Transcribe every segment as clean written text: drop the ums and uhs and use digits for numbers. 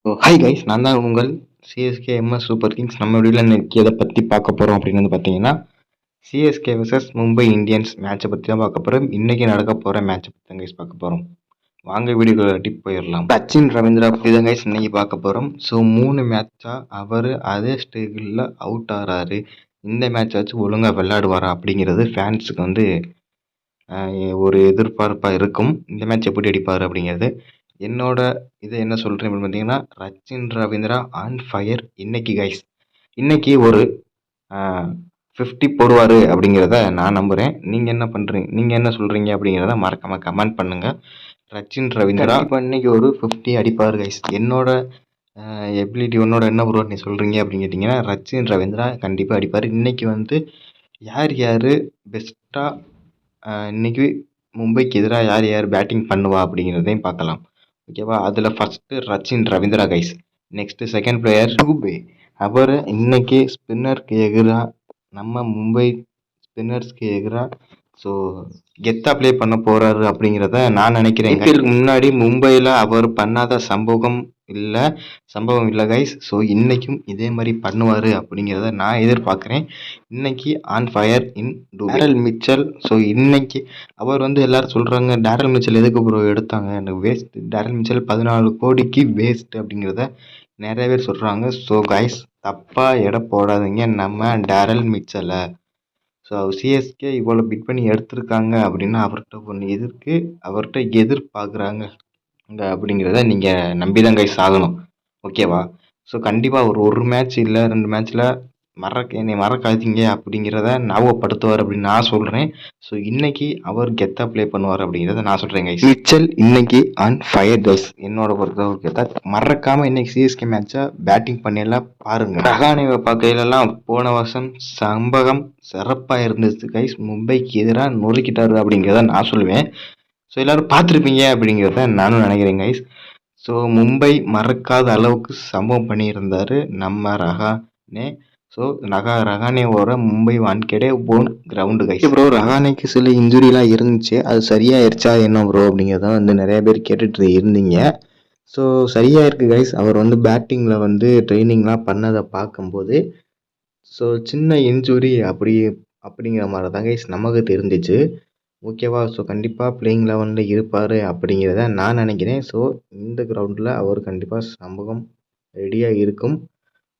So hi guys, நான் தான் உங்கள் சிஎஸ்கே எம்எஸ் சூப்பர் கிங்ஸ். நம்ம வீடியோவில் இன்னைக்கு எதை பற்றி பார்க்க போகிறோம் அப்படின்னு வந்து பார்த்தீங்கன்னா, சிஎஸ்கே vs மும்பை இந்தியன்ஸ் மேட்சை பற்றி தான் பார்க்க போகிறோம். இன்றைக்கி நடக்க போகிற மேட்சை பற்றி தான் கைஸ் பார்க்க போகிறோம். வாங்க வீடியோக்குள்ள டிப் போயிடலாம். சச்சின் ரவீந்திரா பற்றி தான் கைஸ் இன்னைக்கு பார்க்க போகிறோம். ஸோ 3 மேட்சாக அவர் அதே ஸ்டேஜில் அவுட் ஆகிறாரு. இந்த மேட்ச் வச்சு ஒழுங்காக விளையாடுவாரா அப்படிங்கிறது ஃபேன்ஸுக்கு வந்து ஒரு எதிர்பார்ப்பாக இருக்கும். இந்த மேட்ச் எப்படி அடிப்பார் அப்படிங்கிறது. என்னோட இது என்ன சொல்கிறேன் அப்படின்னு பார்த்தீங்கன்னா, சச்சின் ரவீந்திரா ஆன் ஃபயர் இன்னைக்கு கைஸ். இன்னைக்கு ஒரு 50 போடுவார் அப்படிங்கிறத நான் நம்புகிறேன். நீங்கள் என்ன பண்ணுறீங்க, நீங்கள் என்ன சொல்கிறீங்க அப்படிங்கிறத மறக்காமல் கமெண்ட் பண்ணுங்கள். சச்சின் ரவீந்திரா இன்னைக்கு ஒரு 50 அடிப்பார் கைஸ். என்னோட எபிலிட்டி உன்னோட என்ன ப்ரோ நீ சொல்கிறீங்க அப்படின்னு கேட்டிங்கன்னா, சச்சின் ரவீந்திரா கண்டிப்பாக அடிப்பார். இன்றைக்கி வந்து யார் யார் பெஸ்ட்டாக இன்றைக்கி மும்பைக்கு எதிராக யார் யார் பேட்டிங் பண்ணுவா அப்படிங்கிறதையும் பார்க்கலாம். ஓகேவா? அதில் first Sachin Ravindra guys. Next second player Dube. அவர் இன்னைக்கு ஸ்பின்னருக்கு எதிராக நம்ம மும்பை ஸ்பின்னர்ஸ்க்கு எதிராக ஸோ கெத்தாக ப்ளே பண்ண போகிறாரு அப்படிங்கிறத நான் நினைக்கிறேன். இதுக்கு முன்னாடி மும்பையில் அவர் பண்ணாத சம்பவம் இல்லை கைஸ். ஸோ இன்றைக்கும் இதே மாதிரி பண்ணுவார் அப்படிங்கிறத நான் எதிர்பார்க்குறேன். இன்னைக்கு on fire in Daryl Mitchell. So இன்னைக்கு அவர் வந்து எல்லோரும் சொல்கிறாங்க, டேரல் மிச்சல் எதுக்கு ப்ரோ எடுத்தாங்க, எனக்கு வேஸ்ட், டேரல் மிச்சல் 14 கோடிக்கு வேஸ்ட் அப்படிங்கிறத நிறைய பேர் சொல்கிறாங்க. ஸோ கைஸ், தப்பாக எடை போடாதீங்க நம்ம டேரல் மிச்சலை. ஸோ சிஎஸ்கே இவ்வளோ பிட் பண்ணி எடுத்திருக்காங்க அப்படின்னா அவர்கிட்ட ஒன்று அவர்கிட்ட எதிர்பார்க்குறாங்க அப்படிங்கிறத நீங்கள் நம்பி தான் கைஸ் ஆகணும். ஓகேவா? ஸோ கண்டிப்பாக ஒரு மேட்ச் இல்லை 2 மேட்ச்சில் என்னை மறக்காதீங்க அப்படிங்கிறத ஞாபகப்படுத்துவார் அப்படின்னு நான் சொல்கிறேன். ஸோ இன்னைக்கு அவர் கெத்தாக ப்ளே பண்ணுவார் அப்படிங்கிறத நான் சொல்கிறேன் கைஸ். மிச்சல் இன்னைக்கு ஆன் ஃபயர் கைஸ். என்னோட பொறுத்தவரைக்கும் கெத்தாக மறக்காமல் இன்னைக்கு சிஎஸ்கே மேட்சை பேட்டிங் பண்ணியெல்லாம் பாருங்கள். ரஹானேவை பார்க்கையிலலாம் போன வருஷம் சம்பகம் சிறப்பாக இருந்துச்சு கைஸ். மும்பைக்கு எதிராக நொறுக்கிட்டாரு அப்படிங்கிறத நான் சொல்லுவேன். ஸோ எல்லோரும் பார்த்துருப்பீங்க அப்படிங்கிறத நானும் நினைக்கிறேன் கைஸ். ஸோ மும்பை மறக்காத அளவுக்கு சம்பவம் பண்ணியிருந்தார் நம்ம ரஹானே. ஸோ ரஹானேவோட மும்பை வான்கேடே போன் கிரவுண்டு கைஸ். ப்ரோ, ரஹானேக்கு சில இன்ஜுரிலாம் இருந்துச்சு, அது சரியாயிருச்சா என்ன ப்ரோ அப்படிங்கிறத வந்து நிறைய பேர் கேட்டுட்டு இருந்தீங்க. ஸோ சரியாக இருக்குது கைஸ். அவர் வந்து பேட்டிங்கில் வந்து ட்ரைனிங்லாம் பண்ணதை பார்க்கும்போது ஸோ சின்ன இன்ஜுரி அப்படிங்கிற மாதிரி தான் கைஸ் நமக்கு தெரிஞ்சிச்சு. ஓகேவா? ஸோ கண்டிப்பாக பிளேயிங் 11ல் இருப்பார் அப்படிங்கிறத நான் நினைக்கிறேன். ஸோ இந்த கிரவுண்டில் அவர் கண்டிப்பாக சம்பவம் ரெடியாக இருக்கும்.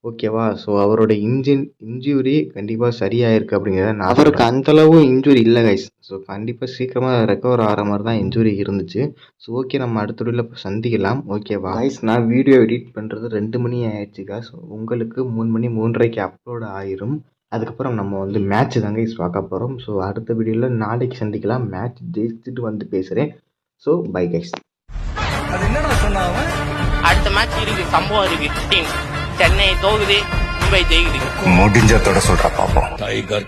ஓகேவா? ஸோ அவரோட இன்ஜுரி கண்டிப்பாக சரியாயிருக்கு அப்படிங்கிறத அவருக்கு அந்தளவு இன்ஜுரி இல்லை கைஸ். ஸோ கண்டிப்பாக சீக்கிரமாக ரெக்கவர் ஆகிற மாதிரி தான் இன்ஜுரி இருந்துச்சு. ஸோ ஓகே, நம்ம அடுத்த வீடியோவில் சந்திக்கலாம். ஓகேவா கைஸ்? நான் வீடியோ எடிட் பண்ணுறது 2 மணி ஆயிடுச்சு கைஸ். உங்களுக்கு 3 மணி 3:30க்கு அப்லோட் ஆயிரும். அதுக்கப்புறம் நம்ம வந்து மேட்ச் தாங்க கைஸ் பார்க்க போகிறோம். ஸோ அடுத்த வீடியோவில் நாளைக்கு சந்திக்கலாம். மேட்ச் ஜெயிச்சுட்டு வந்து பேசுகிறேன். So bye guys. அடுத்த மேட்ச் இருக்கு, சம்பவம் இருக்கு. சென்னை தோகுது, மும்பை ஜெயிக்குது. முடிஞ்சதோட சொல்ற பாப்போம். டைகர்